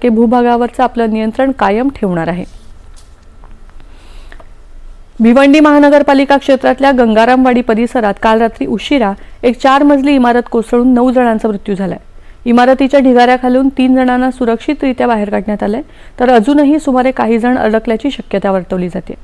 के भूभागावरचं आपलं नियंत्रण कायम ठेवणार आहे। भिवंडी महानगरपालिका क्षेत्रातल्या गंगारामवाडी परिसरात काल रात्री उशिरा एक 4 मजली इमारत कोसळून 9 जणांचा मृत्यू झालाय। इमारतीच्या ढिगाऱ्याखालून 3 जणांना सुरक्षितरित्या बाहेर काढण्यात आले, तर अजूनही सुमारे काही जण अडकल्याची शक्यता वर्तवली जाते।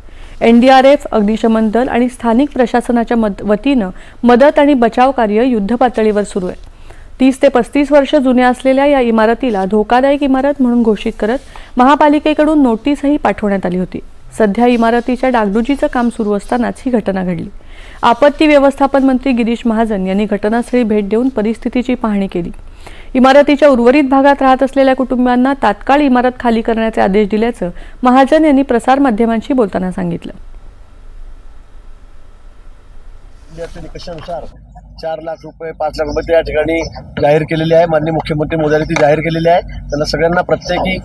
एनडीआरएफ, अग्निशमन दल आणि स्थानिक प्रशासनाच्या वतीनं मदत आणि बचाव कार्य युद्धपातळीवर सुरू आहे। 30 ते 35 वर्ष जुन्या असलेल्या या इमारतीला धोकादायक इमारत म्हणून घोषित करत महापालिकेकडून नोटीसही पाठवण्यात आली होती। सध्या इमारतीच्या डागडुजीचं काम सुरू असतानाच ही घटना घडली। आपत्ती व्यवस्थापन मंत्री गिरीश महाजन यांनी घटनास्थळी भेट देऊन परिस्थितीची पाहणी केली। इमारतीच्या उर्वरित भागात राहत असलेल्या कुटुंबियांना तात्काळ इमारत खाली करण्याचे आदेश दिल्याचं महाजन यांनी प्रसार माध्यमांशी बोलताना सांगितलं। निकषानुसार 4 लाख रुपये 5 लाख रुपये त्या ठिकाणी जाहीर केलेले आहे। माननीय मुख्यमंत्री मोदयांनी ती जाहीर केलेली आहे। त्यांना सगळ्यांना प्रत्येकी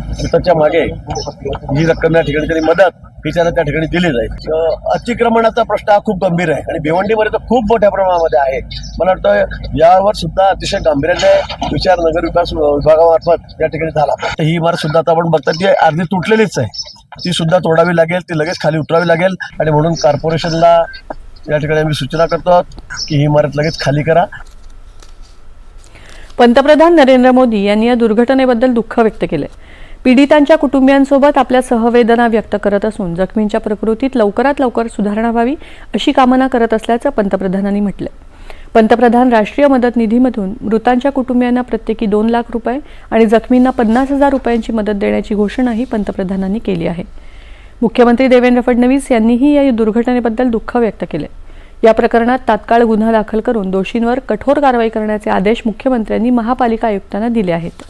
मृताच्या मागे ही रक्कम या ठिकाणी तरी मदत विचारात त्या ठिकाणी दिली जाईल। अतिक्रमणाचा प्रश्न हा खूप गंभीर आहे आणि भिवंडीमध्ये तर खूप मोठ्या प्रमाणामध्ये आहे। मला वाटतं यावर सुद्धा अतिशय गांभीर्याने विचार नगर विकास विभागामार्फत या ठिकाणी झाला। ही इमारत सुद्धा आता आपण बघतात ती अर्धी तुटलेलीच आहे, ती सुद्धा तोडावी लागेल, ती लगेच खाली उतरावी लागेल आणि म्हणून कॉर्पोरेशनला या ठिकाणी आम्ही सूचना करतो की ही इमारत लगेच खाली करा। पंतप्रधान नरेंद्र मोदी यांनी या दुर्घटनेबद्दल दुःख व्यक्त केले। पीडितांच्या कुटुंबियांसोबत आपल्या सहवेदना व्यक्त करत असून जखमींच्या प्रकृतीत लवकरात लवकर सुधारणा व्हावी अशी कामना करत असल्याचं पंतप्रधानांनी म्हटलं। पंतप्रधान राष्ट्रीय मदत निधीमधून मृतांच्या कुटुंबियांना प्रत्येकी 2 लाख रुपये आणि जखमींना 50,000 रुपयांची मदत देण्याची घोषणाही पंतप्रधानांनी केली आहे। मुख्यमंत्री देवेंद्र फडणवीस यांनीही या दुर्घटनेबद्दल दुःख व्यक्त केले। या प्रकरणात तात्काळ गुन्हा दाखल करून दोषींवर कठोर कारवाई करण्याचे आदेश मुख्यमंत्र्यांनी महापालिका आयुक्तांना दिले आहेत।